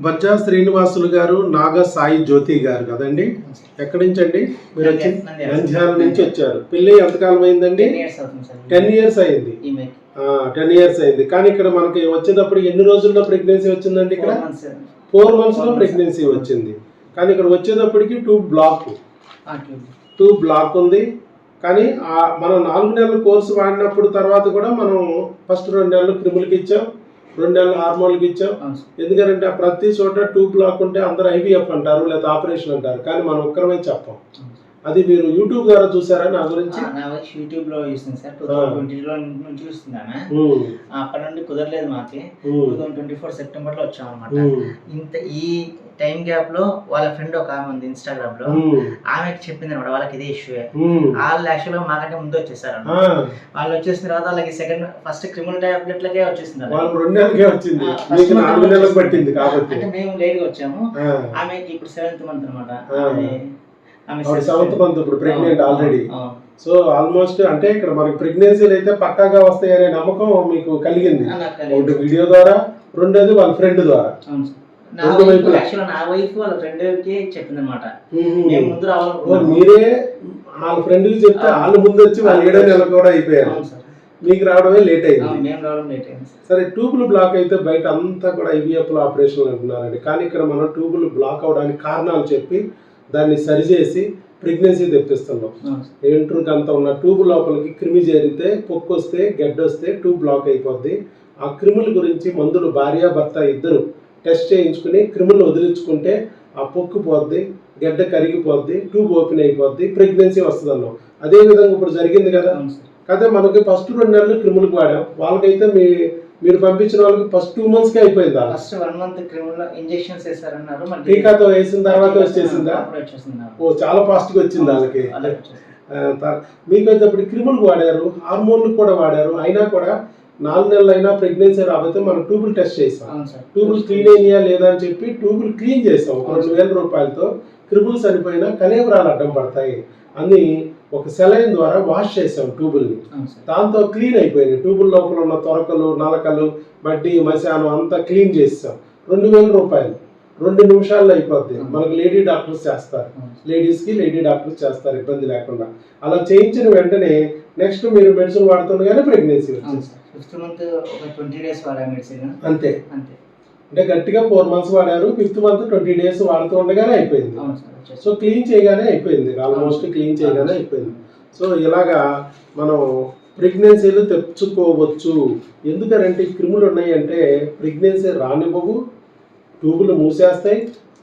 బజ్జా శ్రీనివాసులు గారు, నాగ సాయి జ్యోతి గారు కదండి. ఎక్కడి నుంచి అండి మీరు? వచ్చి నంద్యాల నుంచి వచ్చారు. పెళ్ళి ఎంతకాలం అయిందండి? 10 years అయింది. 10 years అయింది. కానీ ఇక్కడ మనకి వచ్చేటప్పుడు ఎన్ని రోజుల్లో ప్రెగ్నెన్సీ వచ్చిందండి? ఇక్కడ 4 months లో ప్రెగ్నెన్సీ వచ్చింది. కానీ ఇక్కడ వచ్చేటప్పటికి 2 బ్లాక్ ఉంది. కానీ మనం 4 నెలల కోర్సు వాడినప్పుడు తర్వాత కూడా మనం ఫస్ట్ 2 నెలలు క్రిములకి ఇచ్చాం, 2 నెలలు హార్మోన్లకి ఇచ్చాం. ఎందుకంటే ప్రతి చోట 2 బ్లాక్ ఉంటే అందరూ ఐవీఎఫ్ అంటారు, లేదా ఆపరేషన్ అంటారు. కానీ మనం ఒక్కరమే చెప్పాం. అది మీరు యూట్యూబ్ ద్వారా చూసారా నా గురించి? యూట్యూబ్ లో చూస్తుంది సార్. 2020 నుంచి చూస్తున్నాను. అక్కడ నుండి కుదరలేదు మాకి. 2024 సెప్టెంబర్ లో వచ్చాం అనమాట. ఇంత ఈ టైం గ్యాప్ లో వాళ్ళ ఫ్రెండ్ ఒక ఆమె ఉంది ఇన్స్టాగ్రామ్ లో, ఆమెకి చెప్పింది అనమాట వాళ్ళకి ఇదే ఇష్యూ. వాళ్ళు యాక్చువల్ గా మాకంటే ముందు వచ్చేసారు. వాళ్ళు వచ్చేసిన తర్వాత వాళ్ళకి ఫస్ట్ క్రిమినల్ టాబ్లెట్లకే వచ్చేసింది. అంటే మేము లేట్ గా వచ్చాము. ఆమెకి ఇప్పుడు 7th month అనమాట. 7th month ఇప్పుడు ప్రెగ్నెంట్ ఆల్రెడీ. సో ఆల్మోస్ట్ అంటే ఇక్కడ మనకి ప్రెగ్నెన్సీలు అయితే పక్కాగా వస్తాయనే నమ్మకం మీకు కలిగింది. ఒకటి వీడియో ద్వారా, రెండోది వాళ్ళ ఫ్రెండ్ ద్వారా. నా వైఫ్ వాళ్ళ ఫ్రెండ్ కి చెప్పింది అనమాట. మీరే వాళ్ళ ఫ్రెండ్ కి చెప్తే వాళ్ళు ముందు వచ్చి వాళ్ళు 7వ నెల కూడా అయిపోయారు. మీకు రావడమే లేట్ అయింది. సరే, ట్యూబులు బ్లాక్ అయితే బయట అంతా కూడా ఐవీఎఫ్ లో ఆపరేషన్లు అంటున్నారండి. కానీ ఇక్కడ మనం ట్యూబులు బ్లాక్ అవడానికి కారణాలు చెప్పి దాన్ని సరిచేసి ప్రెగ్నెన్సీ తెప్పిస్తున్నాం. ఎంట్రుకి అంతా ఉన్న ట్యూబ్ లోపలికి క్రిమి చేరితే, పొక్కు వస్తే, గడ్డ వస్తే ట్యూబ్ బ్లాక్ అయిపోద్ది. ఆ క్రిముల గురించి మందులు భార్యాభర్త ఇద్దరు టెస్ట్ చేయించుకుని క్రిములు వదిలించుకుంటే ఆ పొక్కు పోద్ది, గడ్డ కరిగిపోద్ది, ట్యూబ్ ఓపెన్ అయిపోద్ది, ప్రెగ్నెన్సీ వస్తుంది అన్నాం. అదే విధంగా ఇప్పుడు జరిగింది కదా. అయితే మనకి ఫస్ట్ 2 నెలలు క్రిములకు వాడాం. వాళ్ళకైతే మీరు పంపించిన వాళ్ళకి ఫస్ట్ 2 months కి అయిపోయిందా? ఫస్ట్ 1 month క్రిముల ఇంజెక్షన్స్ వేసారన్నారు. టీకాతో వేసిన తర్వాత వచ్చేసిందా? ఓ, చాలా ఫాస్ట్ గా వచ్చింది వాళ్ళకి. మీకు వచ్చేటప్పుడు క్రిములకు వాడారు, హార్మోన్లు కూడా వాడారు. అయినా కూడా 4 నెలలు అయినా ప్రెగ్నెన్సీ రాబోతే మనం ట్యూబులు టెస్ట్ చేసాం. ట్యూబులు క్లీన్ అయ్యా లేదా అని చెప్పి ట్యూబులు క్లీన్ చేసాం. 2,000 రూపాయలతో. క్రిములు సరిపోయినా కలేబరాలు అడ్డం పడతాయి అని ఒక సెలైన్ ద్వారా వాష్ చేసాం ట్యూబుల్ని. దాంతో క్లీన్ అయిపోయింది. ట్యూబుల్ లోపల ఉన్న తొరకలు, నలకలు, మడ్డి, మశానం అంతా క్లీన్ చేసాం. 2,000 రూపాయలు 2 నిమిషాల్లో అయిపోద్ది. మనకు లేడీ డాక్టర్స్ చేస్తారు, లేడీస్కి లేడీ డాక్టర్స్ చేస్తారు ఇబ్బంది లేకుండా. అలా చేయించిన వెంటనే నెక్స్ట్ మీరు మెడిసిన్ వాడుతుండగానే ప్రెగ్నెన్సీ వచ్చింది. 5th month 20 days వాడా మెడిసిన్. అంతే. అంటే గట్టిగా 4 months వాడారు. 5th month 20 days వాడుతూ ఉండగానే అయిపోయింది. సో క్లీన్ చేయగానే అయిపోయింది, ఆల్మోస్ట్ క్లీన్ చేయగానే అయిపోయింది. సో ఇలాగా మనం ప్రెగ్నెన్సీలు తెచ్చుకోవచ్చు. ఎందుకంటే ఈ క్రిములు ఉన్నాయంటే ప్రెగ్నెన్సీ రానివ్వవు, ట్యూబులు మూసేస్తాయి.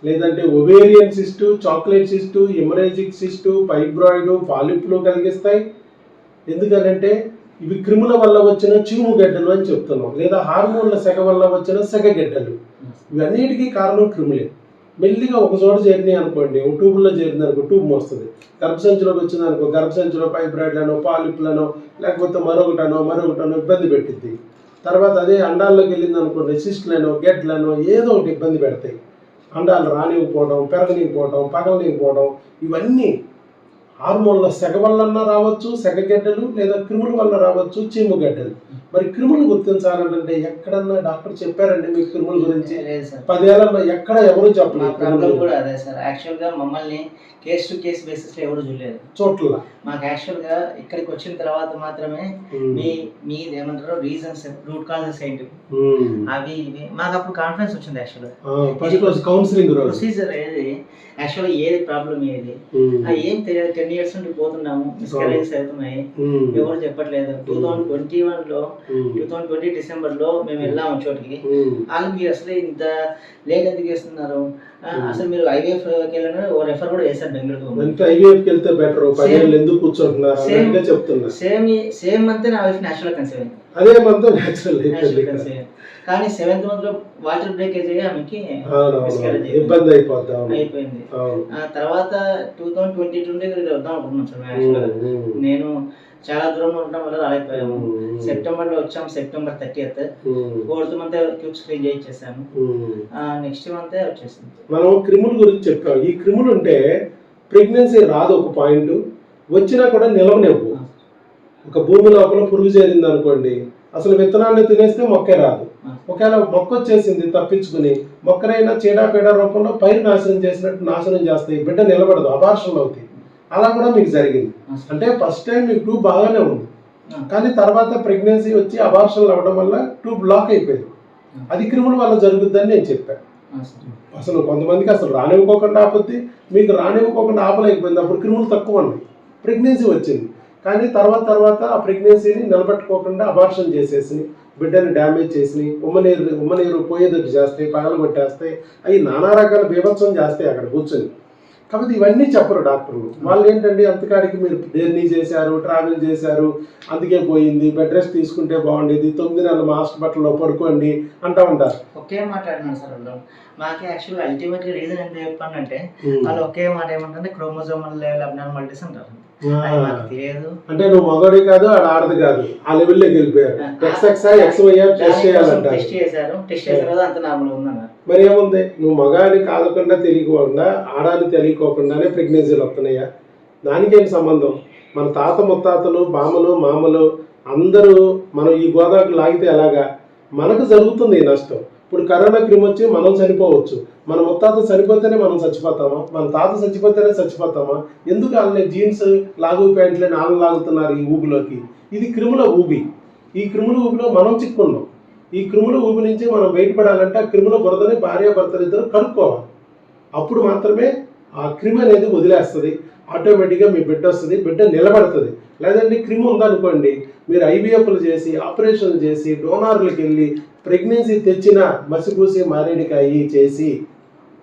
లేదంటే ovarian cyst, chocolate cyst, haemorrhagic cyst, fibroid, పాలిప్లు కలిగిస్తాయి. ఎందుకంటే ఇవి క్రిముల వల్ల వచ్చిన చీము గడ్డలు అని చెప్తున్నాం, లేదా హార్మోన్ల సెగ వల్ల వచ్చిన సెగగడ్డలు. ఇవన్నిటికీ కారణం క్రిములే. మెల్లిగా ఒక చోట చేరినాయి అనుకోండి, ఒక ట్యూబుల్లో చేరింది అనుకో, ట్యూబ్ మోస్తుంది. గర్భసంచిలోకి వచ్చింది అనుకో, గర్భసంచిలో ఫైబ్రాయిడ్లను, పాలిప్లను, లేకపోతే మరొకటనో ఇబ్బంది పెట్టింది. తర్వాత అదే అండాల్లోకి వెళ్ళింది అనుకోండి, సిస్ట్లను, గెడ్లను ఏదో ఒకటి ఇబ్బంది పెడతాయి. అండాలు రానివ్వకపోవడం, పెరగనివ్వకపోవడం, పగలనివ్వకపోవడం, ఇవన్నీ హార్మోన్ల సెగ వల్ల రావచ్చు, సెగగడ్డలు, లేదా క్రిముల వల్ల రావచ్చు, చీముగడ్డలు. మరి క్రిములు గుర్తించాలంటే ఎక్కడన్నా డాక్టర్ చెప్పారండి మీకు క్రిముల గురించి? 10 ఏళ్ళలో ఎక్కడ ఎవరు చెప్పలేదు. అదే సార్, యాక్చువల్ గా మమ్మల్ని కేస్ టు కేస్ బేసిస్ లో ఎవరు చూడలేదు. చోట్ల మాకు యాక్చువల్ గా ఇక్కడికి వచ్చిన తర్వాత మాత్రమే మీ ఏమంటారు రీజన్స్, రూట్ కాజెస్ ఏంటి అవి ఇవి మాకు అప్పుడు కాన్ఫిడెన్స్ వచ్చింది. యాక్చువల్ గా కౌన్సిలింగ్ ప్రొసీజర్ ఏది, యాక్చువల్ ఏది ప్రాబ్లం ఏది ఏం తెలియదు. 10 years నుండి పోతున్నాము, మిస్కారేజెస్ అవుతున్నాయి, ఎవరు చెప్పట్లేదు. 2020 December లో మేము వెళ్ళాము చోటికి. వాళ్ళు మీరు అసలు ఇంత లేట్ ఎందుకు చేస్తున్నారు, అసలు మీరు ఐవీఎఫ్ వెళ్ళిన రెఫర్ కూడా చేశారు బెంగళూరు. సేమ్ మంత్ నా వైఫ్ న్యాచురల్ కన్సీవ్ అయింది. కానీ 7th month లో వాటర్ బ్రేకేజ్ అయ్యి ఆమెకి ఇబ్బంది అయిపోయింది. తర్వాత 2022 వద్దాం అనుకుంటున్నాం సార్. నేను చాలా దూరంలో ఉండడం వల్ల రాలేకపోయాము. సెప్టెంబర్ లో వచ్చాము, September 30th. 4th month tubes clean చేయించేసాము. నెక్స్ట్ మంత్ వచ్చేసింది. మనం క్రిముల గురించి చెప్పాం. ఈ క్రిములు ఉంటే ప్రెగ్నెన్సీ రాదు. ఒక పాయింట్ వచ్చినా కూడా నిలవనివ్వు. ఒక భూమి లోపల పురుగు చేరింది అనుకోండి, అసలు విత్తనాన్ని తినేస్తే మొక్కే రాదు. ఒకవేళ మొక్క వచ్చేసింది తప్పించుకుని మొక్కనైనా చీడపీడ రూపంలో పైరు నాశనం చేసినట్టు నాశనం చేస్తాయి, బిడ్డ నిలబడదు, అబార్షన్లు అవుతాయి. అలా కూడా మీకు జరిగింది. అంటే ఫస్ట్ టైం మీకు ట్యూబ్ బాగానే ఉంది, కానీ తర్వాత ప్రెగ్నెన్సీ వచ్చి అబార్షన్లు అవ్వడం వల్ల ట్యూబ్ బ్లాక్ అయిపోయింది. అది క్రిముల వల్ల జరుగుద్దని నేను చెప్పాను. అసలు కొంతమందికి అసలు రానివ్వకోకుండా ఆపొద్ది, మీకు రానివ్వకోకుండా ఆపలేకపోయింది, అప్పుడు క్రిములు తక్కువ ఉన్నాయి, ప్రెగ్నెన్సీ వచ్చింది. కానీ తర్వాత ఆ ప్రెగ్నెన్సీని నిలబెట్టుకోకుండా అబార్షన్ చేసేసి బిడ్డని డ్యామేజ్ చేసి ఉమ్మనీరు పోయేదట్టు చేస్తాయి, పగలగొట్టేస్తాయి, అవి నానా రకాల బీభత్సం చేస్తాయి అక్కడ కూర్చొని. కాబట్టి ఇవన్నీ చెప్పరు డాక్టర్లు. వాళ్ళు ఏంటంటే అంతకాడికి మీరు జర్నీ చేశారు, ట్రావెల్ చేశారు, అందుకే పోయింది, బెడ్ రెస్ట్ తీసుకుంటే బాగుండేది, 9 నెలలు మా హాస్పిటల్లో పడుకోండి అంటూ ఉంటారు. ఒకే మాట్లాడినారు సార్ వాళ్ళు. మాకు యాక్చువల్ అల్టిమేట్గా రీజన్ ఎంత చెప్పానంటే వాళ్ళు ఒకే మాట ఏమంటే క్రోమోజోమల్ లెవెల్ అబ్నార్మాలిటీస్ అంటారు. తెలియదు అంటే నువ్వు మగవాడి కాదు, ఆడది కాదు, ఆ లెవెల్లోకి వెళ్ళిపోయారు. టెస్ట్ చేశారు, అంత నార్మల్ ఉందన్నారు. మరి ఏముంది, నువ్వు మగాని కాదకుండా తెలియకుండా ఆడాన్ని తెలియకోకుండానే ప్రెగ్నెన్సీలు వస్తున్నాయా? దానికేం సంబంధం? మన తాత ముత్తాతలు, బామలు, మామలు అందరూ మనం ఈ గోదావరికి లాగితే ఎలాగా మనకు జరుగుతుంది ఈ నష్టం. ఇప్పుడు కరోనా క్రిమ్ వచ్చి మనం చనిపోవచ్చు, మన ముత్తాత చనిపోతేనే మనం చచ్చిపోతామా? మన తాత చచ్చిపోతేనే చచ్చిపోతామా? ఎందుకు వాళ్ళని జీన్స్ లాగు ప్యాంట్లని వాళ్ళు లాగుతున్నారు ఈ ఊబిలోకి? ఇది క్రిముల ఊబి. ఈ క్రిముల ఊబిలో మనం చిక్కున్నాం. ఈ క్రిముల ఊబి నుంచి మనం బయటపడాలంటే ఆ క్రిముల బురదని భార్యాభర్తలు ఇద్దరు కడుక్కోవాలి. అప్పుడు మాత్రమే ఆ క్రిమి అనేది వదిలేస్తుంది, ఆటోమేటిక్గా మీ బిడ్డ వస్తుంది, బిడ్డ నిలబడుతుంది. లేదంటే క్రిమి ఉందనుకోండి, మీరు ఐవీఎఫ్లు చేసి ఆపరేషన్లు చేసి డోనార్లకు వెళ్ళి ప్రెగ్నెన్సీ తెచ్చిన మసిపూసి మారేడికాయ చేసి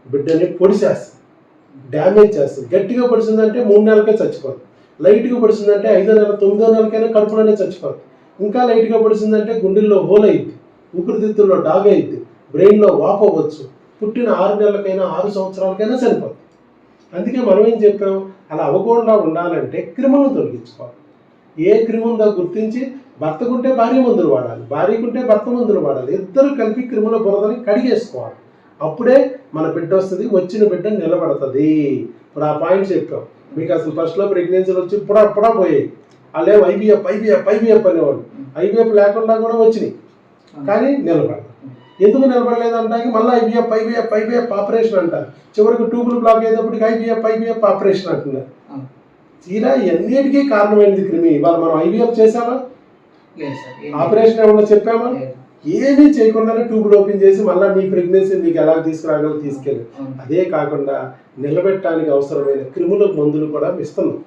బిడ్డని పొడిసేస్తుంది, డ్యామేజ్ చేస్తుంది. గట్టిగా పొడిచిందంటే 3 నెలలకే చచ్చిపోతుంది, లైట్గా పొడిచిందంటే 5వ నెల 9వ నెలకైనా కడుపులోనే చచ్చిపోతుంది. ఇంకా లైట్గా పొడిచిందంటే గుండెల్లో హోల్ అయ్యిద్ది, ఊపిరితిత్తుల్లో డాగ్ అయ్యిద్ది, బ్రెయిన్లో వాపవచ్చు, పుట్టిన 6 నెలలకైనా 6 సంవత్సరాలకైనా చనిపోతుంది. అందుకే మనం ఏం చెప్పాం, అలా అవ్వకుండా ఉండాలంటే క్రిములను తొలగించుకోవాలి. ఏ క్రిమి ఉందో గుర్తించి భర్తకుంటే భార్య మందులు వాడాలి, భార్యకుంటే భర్త మందులు వాడాలి, ఇద్దరు కలిపి క్రిముల బురదని కడిగేసుకోవాలి. అప్పుడే మన బిడ్డ వస్తుంది, వచ్చిన బిడ్డ నిలబడుతుంది. ఇప్పుడు ఆ పాయింట్స్ చెప్పాం మీకు. అసలు ఫస్ట్లో ప్రెగ్నెన్సీలు వచ్చి ఇప్పుడా పోయాయి, వాళ్ళే ఐవీఎఫ్ అనేవాళ్ళు. ఐవీఎఫ్ లేకుండా కూడా వచ్చినాయి, కానీ నిలబడదు. ఎందుకు నిలబడలేదు అంటానికి మళ్ళీ ఐవీఎఫ్ ఆపరేషన్ అంటారు. చివరికి ట్యూబులు బ్లాక్ అయ్యేటప్పటికి ఐవీఎఫ్ ఆపరేషన్ అంటున్నారు. తీరా ఎన్నిటికీ కారణమైనది క్రిమి. ఇవాళ మనం ఐవీఎఫ్ చేసామా? ఆపరేషన్ ఏమన్నా చెప్పామా? ఏమీ చేయకుండానే ట్యూబులు ఓపెన్ చేసి మళ్ళీ మీ ప్రెగ్నెన్సీ మీకు ఎలా తీసుకురాగలరు తీసుకెళ్ళి. అదే కాకుండా నిలబెట్టడానికి అవసరమైన క్రిముల మందులు కూడా ఇస్తున్నాం.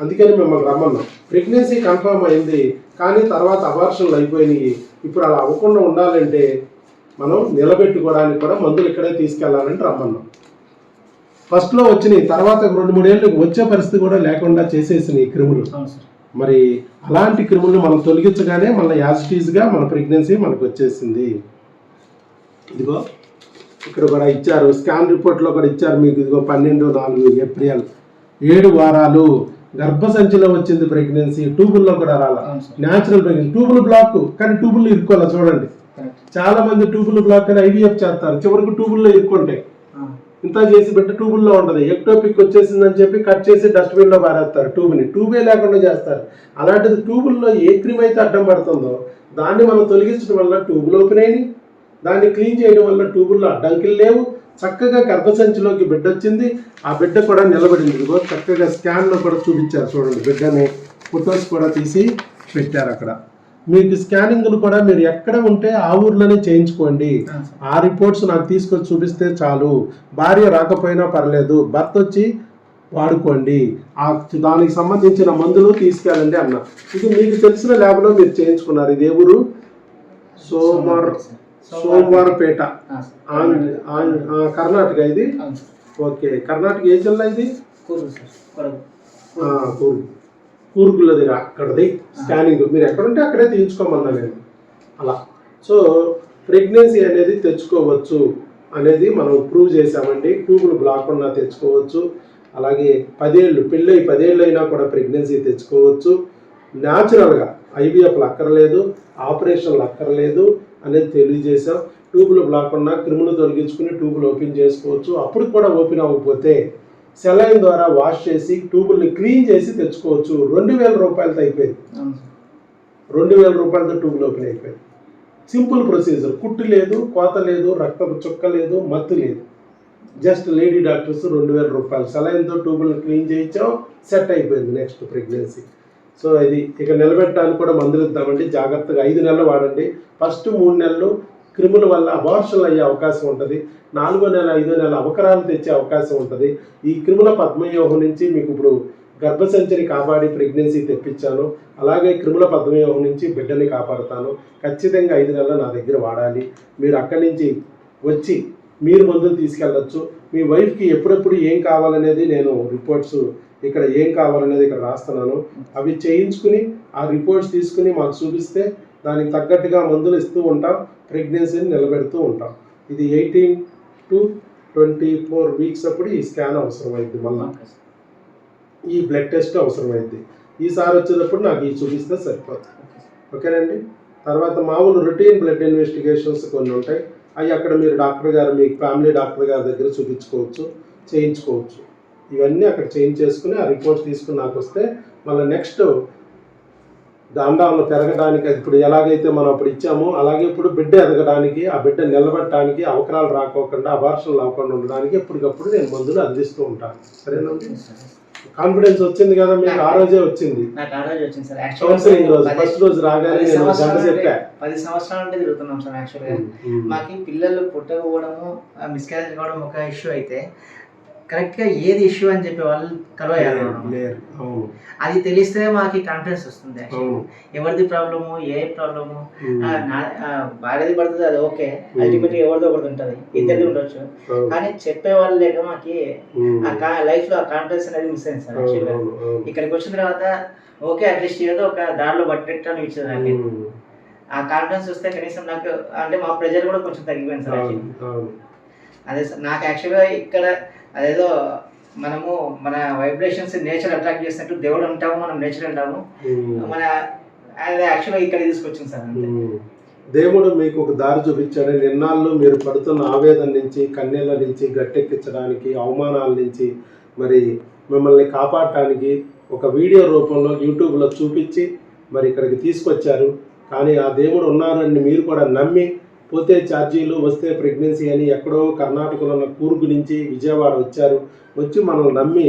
అందుకని మిమ్మల్ని రమ్మన్నాం. ప్రెగ్నెన్సీ కన్ఫర్మ్ అయింది, కానీ తర్వాత అబార్షన్లు అయిపోయినాయి. ఇప్పుడు అలా అవ్వకుండా ఉండాలంటే మనం నిలబెట్టుకోవడానికి కూడా మందులు ఇక్కడే తీసుకెళ్లాలని రమ్మన్నాం. ఫస్ట్లో వచ్చినాయి, తర్వాత 2-3 ఏళ్ళకి వచ్చే పరిస్థితి కూడా లేకుండా చేసేసినాయి క్రిములు. మరి అలాంటి క్రిములను మనం తొలగించగానే మళ్ళీ యాజిటీస్గా మన ప్రెగ్నెన్సీ మనకు వచ్చేసింది. ఇదిగో ఇక్కడ కూడా ఇచ్చారు, స్కాన్ రిపోర్ట్లో కూడా ఇచ్చారు మీకు. ఇదిగో 12/4 ఏప్రిల్ 7 వారాలు గర్భసంచిలో వచ్చింది ప్రెగ్నెన్సీ. ట్యూబుల్లో కూడా రాలా, న్యాచురల్ ప్రెగ్నెన్సీ. ట్యూబుల్ బ్లాక్, కానీ ట్యూబుల్లో ఇరుక్కోవాలి. చూడండి, చాలా మంది ట్యూబుల్ బ్లాక్ అని ఐవీఎఫ్ చేస్తారు, చివరికి ట్యూబుల్లో ఇరుక్కుంటాయి. ఇంత చేసి బిడ్డ ట్యూబుల్లో ఉంటుంది, ఎక్టోపిక్ వచ్చేసిందని చెప్పి కట్ చేసి డస్ట్బిన్లో పారేస్తారు. ట్యూబే లేకుండా చేస్తారు. అలాంటిది ట్యూబుల్లో ఏ క్రిమ్ అయితే అడ్డం పడుతుందో దాన్ని మనం తొలగించడం వల్ల ట్యూబులు ఓపెన్ అయినాయి. దాన్ని క్లీన్ చేయడం వల్ల ట్యూబుల్లో అడ్డంకిలు లేవు. చక్కగా గర్భసంచిలోకి బిడ్డ వచ్చింది, ఆ బిడ్డ కూడా నిలబడింది. ఇదిగో చక్కగా స్కాన్లో కూడా చూపించారు చూడండి, బిడ్డని ఫొటోస్ కూడా తీసి పెట్టారు అక్కడ. మీకు స్కానింగ్లు కూడా మీరు ఎక్కడ ఉంటే ఆ ఊర్లోనే చేయించుకోండి. ఆ రిపోర్ట్స్ నాకు తీసుకొచ్చి చూపిస్తే చాలు. భార్య రాకపోయినా పర్లేదు, భర్త వచ్చి వాడుకోండి. దానికి సంబంధించిన మందులు తీసుకెళ్ళండి అన్న. ఇది మీకు తెలిసిన ల్యాబ్లో మీరు చేయించుకున్నారు. ఇది ఏ ఊరు? సోమవారపేట, కర్ణాటక. ఇది ఓకే. కర్ణాటక ఏ జిల్లా ఇది? కూర్గుల దగ్గర అక్కడది స్కానింగ్. మీరు ఎక్కడుంటే అక్కడే తీయించుకోమన్నా నేను అలా. సో ప్రెగ్నెన్సీ అనేది తెచ్చుకోవచ్చు అనేది మనం ప్రూవ్ చేసామండి. ట్యూబులు బ్లాక్ ఉన్నా తెచ్చుకోవచ్చు. అలాగే 10 ఏళ్ళు పెళ్ళి 10 ఏళ్ళు అయినా కూడా ప్రెగ్నెన్సీ తెచ్చుకోవచ్చు. న్యాచురల్గా ఐవీఎఫ్లు అక్కర్లేదు, ఆపరేషన్లు అక్కర్లేదు అనేది తెలియజేసాం. ట్యూబులు బ్లాక్ ఉన్నా క్రిములు తొలగించుకుని ట్యూబులు ఓపెన్ చేసుకోవచ్చు. అప్పుడు కూడా ఓపెన్ అవ్వకపోతే సెలైన్ ద్వారా వాష్ చేసి ట్యూబుల్ని క్లీన్ చేసి తెచ్చుకోవచ్చు. 2000 రూపాయలతో అయిపోయింది. 2000 రూపాయలతో ట్యూబులు ఓపెన్ అయిపోయింది. సింపుల్ ప్రొసీజర్, కుట్టు లేదు, కోత లేదు, రక్తపు చుక్క లేదు, మత్తు లేదు. జస్ట్ లేడీ డాక్టర్స్ 2000 రూపాయలు సెలైన్తో ట్యూబుల్ని క్లీన్ చేయించాం, సెట్ అయిపోయింది నెక్స్ట్ ప్రెగ్నెన్సీ. సో ఇది ఇక నిలబెట్టడానికి కూడా మందులు ఇద్దామండి, జాగ్రత్తగా 5 నెలలు వాడండి. ఫస్ట్ 3 నెలలు క్రిముల వల్ల అబార్షన్లు అయ్యే అవకాశం ఉంటుంది, 4వ నెల 5వ నెల అవకరాలు తెచ్చే అవకాశం ఉంటుంది. ఈ క్రిముల పద్మవ్యూహం నుంచి మీకు ఇప్పుడు గర్భసంచిని కాపాడి ప్రెగ్నెన్సీ తెప్పించాను, అలాగే క్రిముల పద్మవ్యూహం నుంచి బిడ్డని కాపాడుతాను. ఖచ్చితంగా 5 నెలలు నా దగ్గర వాడాలి. మీరు అక్కడి నుంచి వచ్చి మీరు మందులు తీసుకెళ్ళచ్చు. మీ వైఫ్కి ఎప్పుడెప్పుడు ఏం కావాలనేది నేను రిపోర్ట్స్ ఇక్కడ ఏం కావాలనేది ఇక్కడ రాస్తున్నాను. అవి చేయించుకుని ఆ రిపోర్ట్స్ తీసుకుని మాకు చూపిస్తే దానికి తగ్గట్టుగా మందులు ఇస్తూ ఉంటాం, ప్రెగ్నెన్సీని నిలబెడుతూ ఉంటాం. ఇది 18 to 24 వీక్స్ అప్పుడు ఈ స్కాన్ అవసరమైంది, మళ్ళీ ఈ బ్లడ్ టెస్ట్ అవసరమైంది. ఈసారి వచ్చేటప్పుడు నాకు ఈ చూపిస్తే సరిపోతుంది. ఓకేనండి. తర్వాత మామూలు రొటీన్ బ్లడ్ ఇన్వెస్టిగేషన్స్ కొన్ని ఉంటాయి, అవి అక్కడ మీరు డాక్టర్ గారు మీ ఫ్యామిలీ డాక్టర్ గారి దగ్గర చూపించుకోవచ్చు, చేయించుకోవచ్చు. ఇవన్నీ అక్కడ చేయించేసుకుని ఆ రిపోర్ట్స్ తీసుకుని నాకు వస్తే మళ్ళీ నెక్స్ట్ డాండాలను పెరగడానికి, ఇప్పుడు ఎలాగైతే మనం అప్పుడు ఇచ్చామో అలాగే ఇప్పుడు బిడ్డ ఎదగడానికి, ఆ బిడ్డ నిలబెట్టడానికి, అవకరాలు రాకోకుండా, అబార్షన్లు అవ్వకుండా ఉండడానికి ఎప్పటికప్పుడు నేను మందులు అందిస్తూ ఉంటాను. సరేనండి. కాన్ఫిడెన్స్ వచ్చింది కదా మీకు? ఆ రోజే వచ్చింది నాకు, ఆ రోజు వచ్చింది సార్. కౌన్సిలింగ్ రోజు ఫస్ట్ రోజు రాగానే నేను గంట చెప్పా. 10 సంవత్సరాల నుండి తిరుగుతున్నాం సార్. యాక్చువల్గా మాకు పిల్లలు పుట్టకపోవడము, మిస్క్యారేజ్ కావడం ఒక ఇష్యూ అయితే కరెక్ట్గా ఏది ఇష్యూ అని చెప్పి వాళ్ళు కలవయ్యారు. అది తెలిస్తే మాకు కాన్ఫిడెన్స్ వస్తుంది. ఎవరిది ప్రాబ్లము, ఏ ప్రాబ్లము, భార్యది పడుతుంది అది ఓకే, అల్టిమేట్ ఎవరిదో ఒకటి ఉంటుంది, ఇద్దరిది ఉండొచ్చు. కానీ చెప్పే వాళ్ళు లేక మాకి లైఫ్ లో ఆ కాన్ఫిడెన్స్ అనేది మిస్ అయింది సార్. యాక్చువల్గా ఇక్కడికి వచ్చిన తర్వాత ఓకే అట్లీస్ట్ ఏదో ఒక దారిలో పట్టేట్టు అనిపించింది నాకు. ఆ కాన్ఫిడెన్స్ వస్తే కనీసం నాకు అంటే మా ప్రెజర్ కూడా కొంచెం తగ్గిపోయింది సార్. అదే సార్ నాకు యాక్చువల్గా ఇక్కడ అదేదో మనము మన వైబ్రేషన్స్ నేచర్ అట్రాక్ట్ చేసినట్టు దేవుడు ఉంటాము, మనం నేచర్ అంటాము, మన అది యాక్చువల్గా ఇక్కడ తీసుకొచ్చింది సార్. దేవుడు మీకు ఒక దారి చూపించాడు. నిన్నాళ్ళు మీరు పడుతున్న ఆవేదన నుంచి, కన్నీళ్ళ నుంచి గట్టెక్కించడానికి, అవమానాల నుంచి మరి మిమ్మల్ని కాపాడటానికి ఒక వీడియో రూపంలో యూట్యూబ్లో చూపించి మరి ఇక్కడికి తీసుకొచ్చారు. కానీ ఆ దేవుడు ఉన్నారని మీరు కూడా నమ్మి పోతే ఛార్జీలు, వస్తే ప్రెగ్నెన్సీ అని ఎక్కడో కర్ణాటకలో ఉన్న కూర్గు నుంచి విజయవాడ వచ్చారు. వచ్చి మనం నమ్మి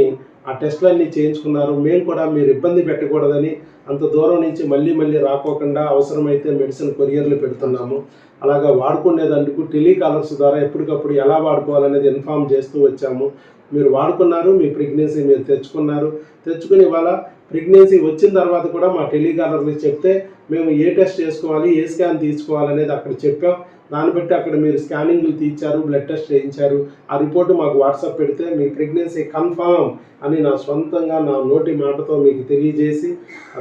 ఆ టెస్టులన్నీ చేయించుకున్నారు. మేము కూడా మీరు ఇబ్బంది పెట్టకూడదని అంత దూరం నుంచి మళ్ళీ రాకోకుండా అవసరమైతే మెడిసిన్ కొరియర్లు పెడుతున్నాము. అలాగా వాడుకునేదందుకు టెలికాలర్స్ ద్వారా ఎప్పటికప్పుడు ఎలా వాడుకోవాలనేది ఇన్ఫామ్ చేస్తూ వచ్చాము. మీరు వాడుకున్నారు, మీ ప్రెగ్నెన్సీ మీరు తెచ్చుకుని ఇవాళ ప్రెగ్నెన్సీ వచ్చిన తర్వాత కూడా మా టెలికాలర్లు చెప్తే మేము ఏ టెస్ట్ చేసుకోవాలి, ఏ స్కాన్ తీసుకోవాలనేది అక్కడ చెప్పాం. దాన్ని బట్టి అక్కడ మీరు స్కానింగ్లు తీర్చారు, బ్లడ్ టెస్ట్ చేయించారు. ఆ రిపోర్టు మాకు వాట్సాప్ పెడితే మీ ప్రెగ్నెన్సీ కన్ఫామ్ అని నా సొంతంగా నా నోటి మాటతో మీకు తెలియజేసి,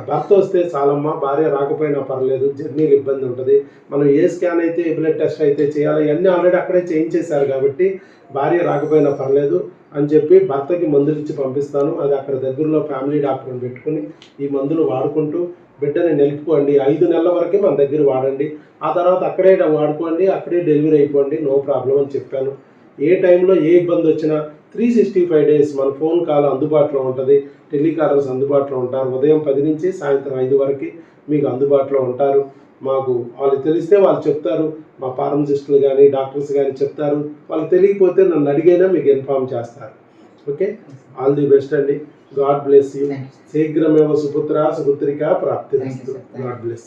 భర్త వస్తే చాలమ్మా, భార్య రాకపోయినా పర్లేదు, జర్నీలు ఇబ్బంది ఉంటుంది, మనం ఏ స్కాన్ అయితే ఏ బ్లడ్ టెస్ట్ అయితే చేయాలి ఇవన్నీ ఆల్రెడీ అక్కడే చేయించేశారు కాబట్టి భార్య రాకపోయినా పర్లేదు అని చెప్పి భర్తకి మందులు ఇచ్చి పంపిస్తాను. అది అక్కడ దగ్గరలో ఫ్యామిలీ డాక్టర్ని పెట్టుకుని ఈ మందులు వాడుకుంటూ బిడ్డని నిలుపుకోండి. 5 నెలల వరకే మన దగ్గర వాడండి, ఆ తర్వాత అక్కడే వాడుకోండి, అక్కడే డెలివరీ అయిపోండి, నో ప్రాబ్లం అని చెప్పాను. ఏ టైంలో ఏ ఇబ్బంది వచ్చినా 365 డేస్ మన ఫోన్ కాల్ అందుబాటులో ఉంటుంది, టెలికాలర్స్ అందుబాటులో ఉంటారు. ఉదయం 10 నుంచి సాయంత్రం 5 వరకు మీకు అందుబాటులో ఉంటారు. మాకు వాళ్ళు తెలిస్తే వాళ్ళు చెప్తారు, మా ఫార్మసిస్టులు కానీ డాక్టర్స్ కానీ చెప్తారు. వాళ్ళకి తెలియకపోతే నన్ను అడిగైనా మీకు ఇన్ఫార్మ్ చేస్తారు. ఓకే, ఆల్ ది బెస్ట్ అండి. God bless you. శీఘ్రమేవ సుపుత్ర సుపుత్రిక ప్రాప్తిరస్తు. God bless.